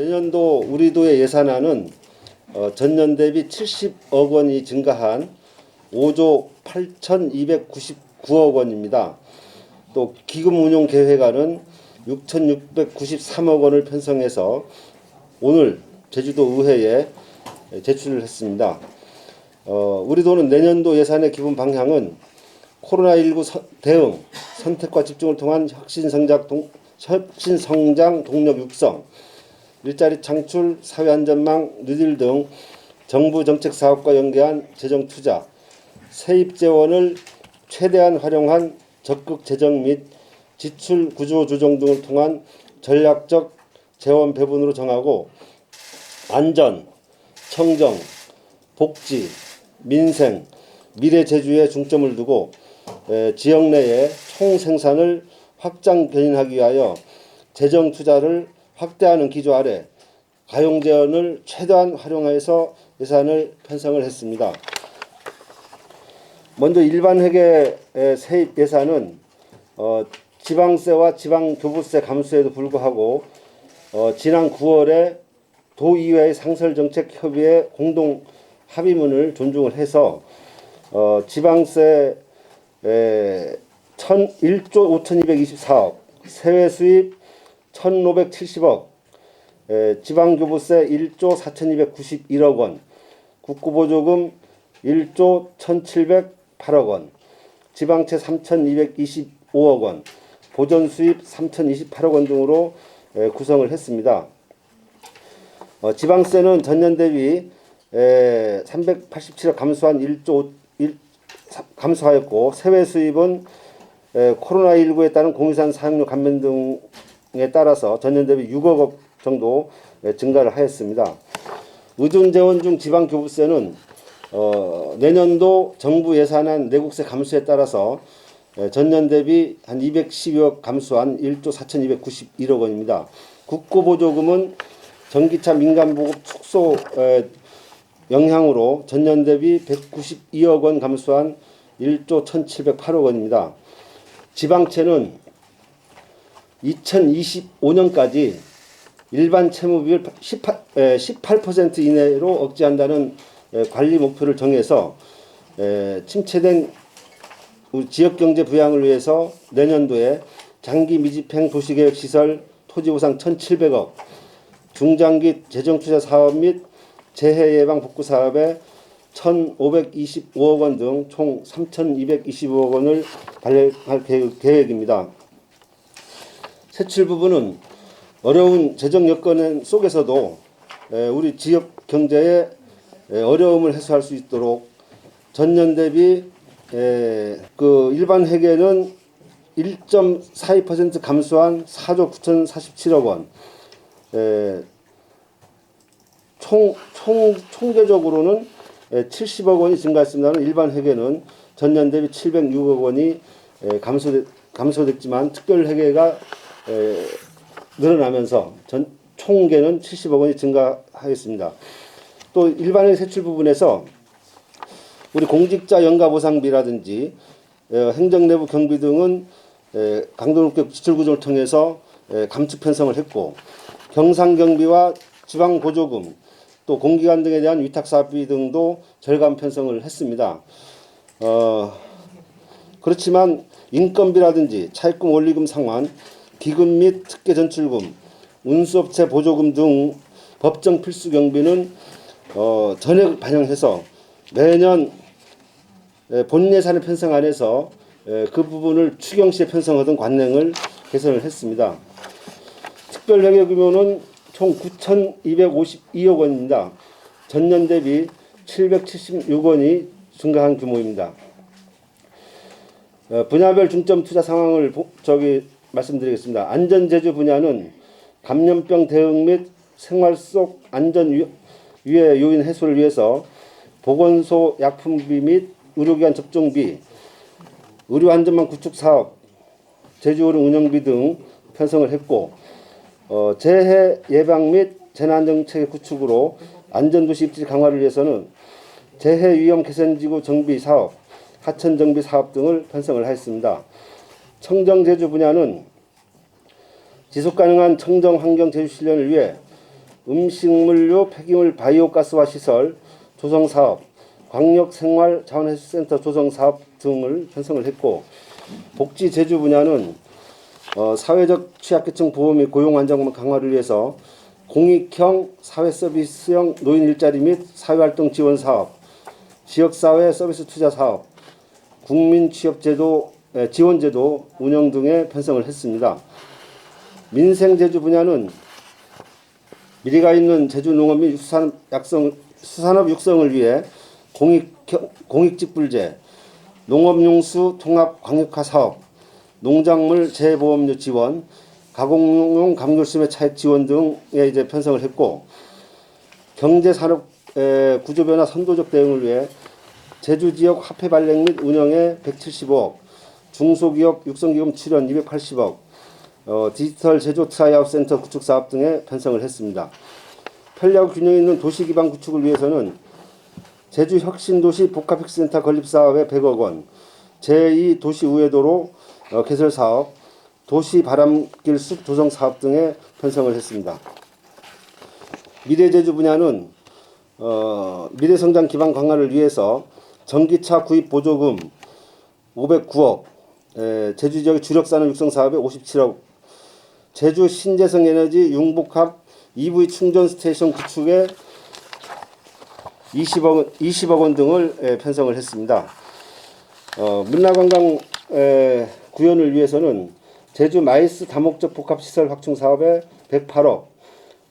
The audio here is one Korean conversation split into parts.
내년도 우리 도의 예산안은 전년 대비 70억 원이 증가한 5조 8,299억 원입니다. 또 기금 운용 계획안은 6,693억 원을 편성해서 오늘 제주도 의회에 제출을 했습니다. 우리 도는 내년도 예산의 기본 방향은 코로나19 대응, 선택과 집중을 통한 혁신성장 동력 육성, 일자리 창출, 사회안전망, 뉴딜 등 정부 정책 사업과 연계한 재정 투자, 세입 재원을 최대한 활용한 적극 재정 및 지출 구조 조정 등을 통한 전략적 재원 배분으로 정하고 안전, 청정, 복지, 민생, 미래 제주에 중점을 두고 지역 내의 총생산을 확장 견인하기 위하여 재정 투자를 확대하는 기조 아래 가용재원을 최대한 활용해서 예산을 편성을 했습니다. 먼저 일반회계 세입 예산은 지방세와 지방교부세 감소에도 불구하고 지난 9월에 도의회의 상설정책협의회 공동 합의문을 존중을 해서 지방세 1조 5,224억, 세외 수입 1,570억, 지방교부세 1조 4,291억 원, 국고보조금 1조 1,708억 원, 지방채 3,225억 원, 보전수입 3,028억 원 등으로 구성을 했습니다. 지방세는 전년 대비 387억 감소한 1조 감소하였고, 세외 수입은 코로나19에 따른 공유산 사용료 감면 등에 따라서 전년 대비 6억 원 정도 증가를 하였습니다. 의존재원 중 지방교부세는 내년도 정부 예산안 내국세 감소에 따라서 전년 대비 한 212억 감소한 1조 4,291억 원입니다. 국고보조금은 전기차 민간보급 축소 영향으로 전년 대비 192억 원 감소한 1조 1,708억 원입니다. 지방채는 2025년까지 일반 채무 비율 18% 이내로 억제한다는 관리 목표를 정해서 침체된 지역경제 부양을 위해서 내년도에 장기 미집행 도시계획 시설 토지보상 1,700억, 중장기 재정투자 사업 및 재해 예방 복구 사업에 1,525억 원 등 총 3,225억 원을 발행할 계획입니다. 세출 부분은 어려운 재정 여건 속에서도 우리 지역 경제의 어려움을 해소할 수 있도록 전년 대비 일반 회계는 1.42% 감소한 4조 9,047억 원, 총계적으로는 70억 원이 증가했습니다만 일반 회계는 전년 대비 706억 원이 감소됐지만 특별 회계가 늘어나면서 총계는 70억 원이 증가하였습니다. 또 일반회계 세출 부분에서 우리 공직자 연가보상비라든지 행정내부 경비 등은 강도 높게 지출 구조를 통해서 감축 편성을 했고, 경상경비와 지방보조금 또 공기관 등에 대한 위탁사업비 등도 절감 편성을 했습니다. 그렇지만 인건비라든지 차입금 원리금 상환, 기금 및 특계 전출금, 운수업체 보조금 등 법정 필수 경비는 전액 반영해서 매년 본 예산의 편성안에서 그 부분을 추경시에 편성하던 관행을 개선을 했습니다. 특별회계 규모는 총 9,252억 원입니다. 전년 대비 776원이 증가한 규모입니다. 분야별 중점 투자 상황을 말씀드리겠습니다. 안전제조 분야는 감염병 대응 및 생활 속 안전 위해 요인 해소를 위해서 보건소 약품비 및 의료기관 접종비, 의료안전망 구축 사업, 제주어른 운영비 등 편성을 했고, 재해 예방 및 재난정책의 구축으로 안전도시 입지 강화를 위해서는 재해 위험 개선지구 정비 사업, 하천 정비 사업 등을 편성을 하였습니다. 청정제주 분야는 지속가능한 청정 환경 제주 실현을 위해 음식물류 폐기물 바이오가스화 시설 조성 사업, 광역 생활 자원회수센터 조성 사업 등을 편성을 했고, 복지 제주 분야는 사회적 취약계층 보호 및 고용 안정 강화를 위해서 공익형 사회서비스형 노인 일자리 및 사회활동 지원 사업, 지역사회 서비스 투자 사업, 국민취업제도 지원제도 운영 등에 편성을 했습니다. 민생제주 분야는 미래가 있는 제주 농업 및 수산업 육성을 위해 공익직불제, 농업용수 통합 광역화 사업, 농작물 재보험료 지원, 가공용 감귤수매 차액 지원 등에 이제 편성을 했고, 경제산업 구조변화 선도적 대응을 위해 제주 지역 화폐 발행 및 운영에 175억, 중소기업 육성기금 출연 280억, 디지털 제조 트라이아웃센터 구축 사업 등에 편성을 했습니다. 편리하고 균형 있는 도시 기반 구축을 위해서는 제주 혁신도시 복합식센터 건립 사업에 100억 원, 제2도시 우회도로 개설 사업, 도시 바람길 숲 조성 사업 등에 편성을 했습니다. 미래제주 분야는 미래성장 기반 강화를 위해서 전기차 구입 보조금 509억, 제주 지역의 주력산업 육성 사업에 57억, 제주 신재생 에너지 융복합 EV 충전 스테이션 구축에 20억 원 등을 편성을 했습니다. 문화관광 구현을 위해서는 제주 마이스 다목적 복합시설 확충 사업에 108억,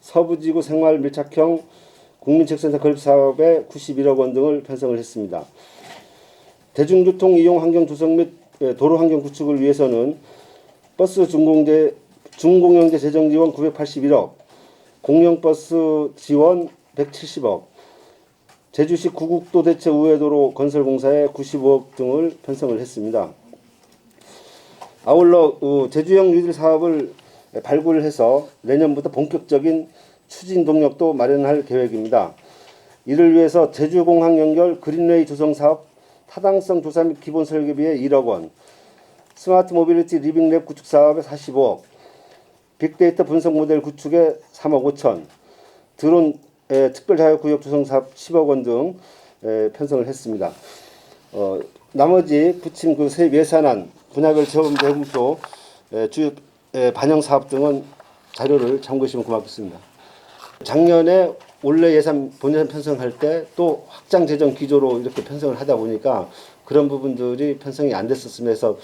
서부지구 생활 밀착형 국민체육센터 건립 사업에 91억 원 등을 편성을 했습니다. 대중교통 이용 환경 조성 및 도로 환경 구축을 위해서는 버스 중공영제 재정 지원 981억, 공영버스 지원 170억, 제주시 구국도 대체 우회도로 건설 공사에 95억 등을 편성을 했습니다. 아울러 제주형 뉴딜 사업을 발굴해서 내년부터 본격적인 추진 동력도 마련할 계획입니다. 이를 위해서 제주공항 연결 그린웨이 조성 사업 타당성 조사 및 기본 설계비에 1억 원, 스마트 모빌리티 리빙랩 구축 사업에 45억, 빅데이터 분석 모델 구축에 3억 5천, 드론 특별자유구역 조성 사업 10억 원 등 편성을 했습니다. 나머지 부침 그 세입 예산안, 분야별 지원 대금표, 주요 반영 사업 등은 자료를 참고하시면 고맙겠습니다. 작년에 올해 예산 본예산 편성할 때 또 확장 재정 기조로 이렇게 편성을 하다 보니까 그런 부분들이 편성이 안 됐었으면서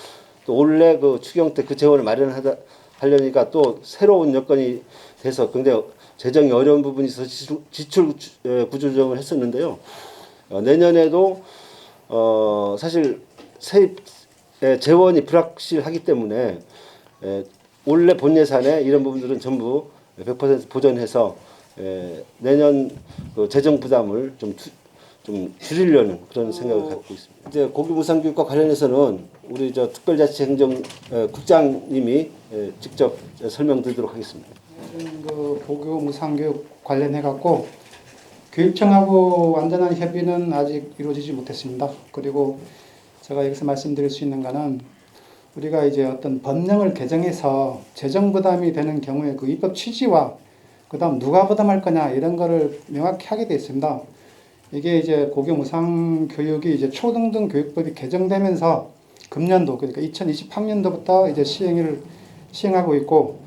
또 올해 그 추경 때 그 재원을 마련하려니까 또 새로운 여건이 돼서 굉장히 재정이 어려운 부분이 있어서 지출 구조 조정을 했었는데요. 내년에도 사실 세입 재원이 불확실하기 때문에 올해 본 예산에 이런 부분들은 전부 100% 보전해서 내년 그 재정 부담을 좀 줄이려는 그런 생각을 갖고 있습니다. 이제 고교무상교육과 관련해서는 우리 특별자치행정 국장님이 직접 설명드리도록 하겠습니다. 그 고교무상교육 관련해 갖고 교육청하고 완전한 협의는 아직 이루어지지 못했습니다. 그리고 제가 여기서 말씀드릴 수 있는 거는 우리가 이제 어떤 법령을 개정해서 재정 부담이 되는 경우에 그 입법 취지와 그다음 누가 부담할 거냐 이런 거를 명확히 하게 되어 있습니다. 이게 이제 고교무상 교육이 이제 초등등 교육법이 개정되면서 금년도 그러니까 2020학년도부터 이제 시행하고 있고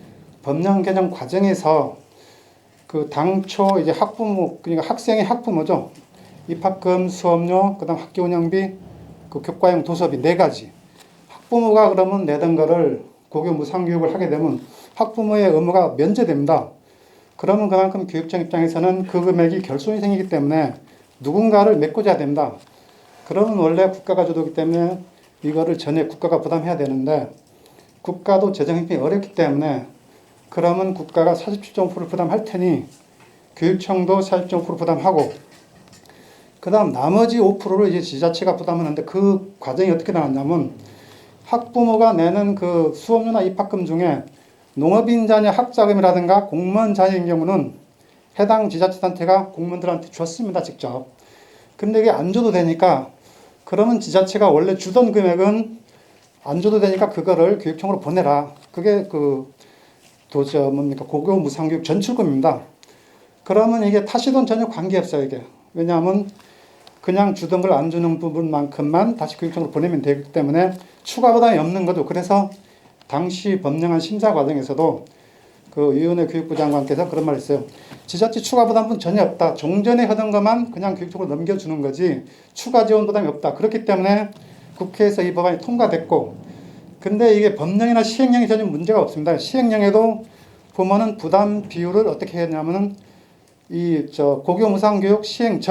법령 개정 과정에서 그 당초 이제 학부모 그러니까 학생의 학부모죠. 입학금, 수업료, 그다음 학교 운영비, 그 교과용 도서비 4가지. 학부모가 그러면 내던 거를 고교 무상교육을 하게 되면 학부모의 의무가 면제됩니다. 그러면 그만큼 교육청 입장에서는 그 금액이 결손이 생기기 때문에 누군가를 메꿔줘야 됩니다. 그러면 원래 국가가 주도기 때문에 이거를 전액 국가가 부담해야 되는데 국가도 재정 형편이 어렵기 때문에 그러면 국가가 47.5% 부담할 테니 교육청도 47.5% 부담하고 그 다음 나머지 5%를 이제 지자체가 부담하는데 그 과정이 어떻게 나왔냐면 학부모가 내는 그 수업료나 입학금 중에 농업인 자녀 학자금이라든가 공무원 자녀인 경우는 해당 지자체단체가 공무원들한테 줬습니다. 직접. 근데 이게 안 줘도 되니까 그러면 지자체가 원래 주던 금액은 안 줘도 되니까 그거를 교육청으로 보내라. 그게 그 고교 무상교육 전출금입니다. 그러면 이게 타시돈 전혀 관계없어요, 이게. 왜냐하면 그냥 주던 걸 안 주는 부분만큼만 다시 교육청으로 보내면 되기 때문에 추가 부담이 없는 거죠. 그래서 당시 법령안 심사 과정에서도 그 유은혜 교육부 장관께서 그런 말을 했어요. 지자체 추가 부담은 전혀 없다. 종전에 하던 것만 그냥 교육청으로 넘겨주는 거지 추가 지원 부담이 없다. 그렇기 때문에 국회에서 이 법안이 통과됐고, 근데 이게 법령이나 시행령이 전혀 문제가 없습니다. 시행령에도 보면은 부담 비율을 어떻게 했냐면은 고교 무상교육 시행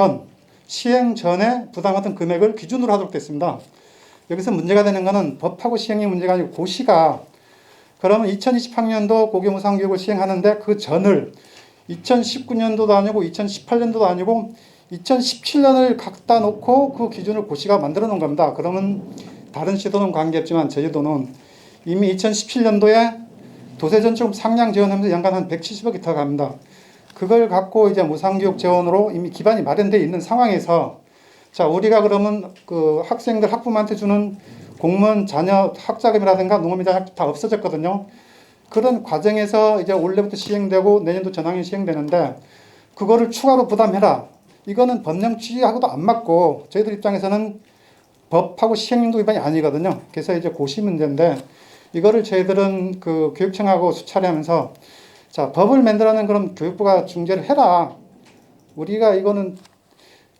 전에 부담하던 금액을 기준으로 하도록 됐습니다. 여기서 문제가 되는 것은 법하고 시행이 문제가 아니고 고시가, 그러면 2020학년도 고교 무상교육을 시행하는데 그 전을 2019년도도 아니고 2018년도도 아니고 2017년을 갖다 놓고 그 기준을 고시가 만들어 놓은 겁니다. 그러면 다른 시도는 관계없지만 제주도는 이미 2017년도에 도세전체금 상량 지원하면서 연간 한 170억이 더 갑니다. 그걸 갖고 이제 무상교육 재원으로 이미 기반이 마련되어 있는 상황에서, 자, 우리가 그러면 그 학생들 학부모한테 주는 공무원 자녀 학자금이라든가 농업인자 학자 다 없어졌거든요. 그런 과정에서 이제 올해부터 시행되고 내년도 전학년 시행되는데 그거를 추가로 부담해라. 이거는 법령 취지하고도 안 맞고 저희들 입장에서는 법하고 시행령도 위반이 아니거든요. 그래서 이제 고시 문제인데 이거를 저희들은 그 교육청하고 수차례하면서, 자, 법을 만들어낸 그럼 교육부가 중재를 해라. 우리가 이거는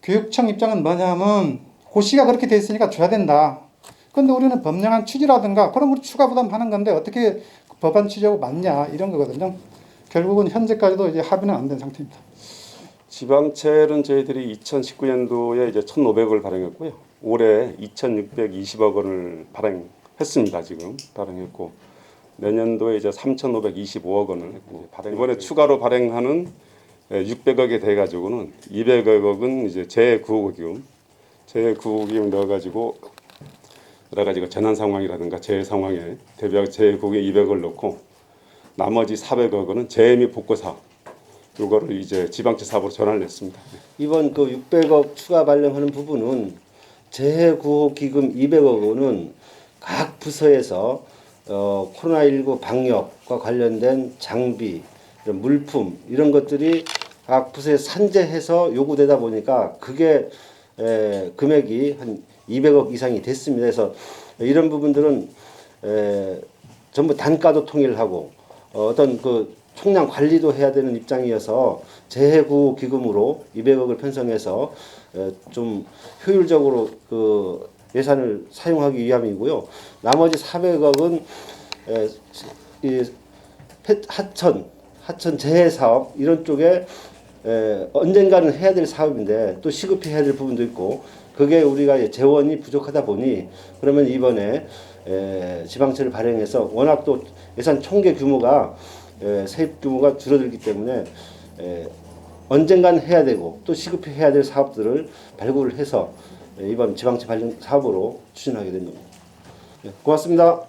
교육청 입장은 뭐냐면 고시가 그렇게 돼 있으니까 줘야 된다. 근데 우리는 법령안 취지라든가 그럼 우리 추가 부담하는 건데 어떻게 법안 취지하고 맞냐 이런 거거든요. 결국은 현재까지도 이제 합의는 안 된 상태입니다. 지방채는 저희들이 2019년도에 이제 1,500억을 발행했고요. 올해 2,620억 원을 발행했습니다. 지금 발행했고 내년도에 이제 3,525억 원을 발행. 이번에 추가로 발행하는 600억에 돼 가지고는 200억은 이제 재구호기금 넣어가지고 여러 가지 재난 상황이라든가 재해 상황에 대비하여 재구호에 200억을 넣고 나머지 400억 원은 재해 및 복구 사업. 이거를 이제 지방채 사업으로 전환을 했습니다. 이번 그 600억 추가 발령하는 부분은 재해구호 기금 200억 원은 각 부서에서 코로나19 방역과 관련된 장비, 이런 물품 이런 것들이 각 부서에 산재해서 요구되다 보니까 그게 금액이 한 200억 이상이 됐습니다. 그래서 이런 부분들은 전부 단가도 통일하고 어떤 그 총량 관리도 해야 되는 입장이어서 재해구호 기금으로 200억을 편성해서 좀 효율적으로 그 예산을 사용하기 위함이고요. 나머지 400억은 이 하천 재해 사업 이런 쪽에 언젠가는 해야 될 사업인데 또 시급히 해야 될 부분도 있고 그게 우리가 재원이 부족하다 보니 그러면 이번에 지방채를 발행해서 워낙 또 예산 총계 규모가 세입 규모가 줄어들기 때문에 언젠가는 해야 되고 또 시급히 해야 될 사업들을 발굴을 해서 이번 지방채 발행 사업으로 추진하게 된 겁니다. 고맙습니다.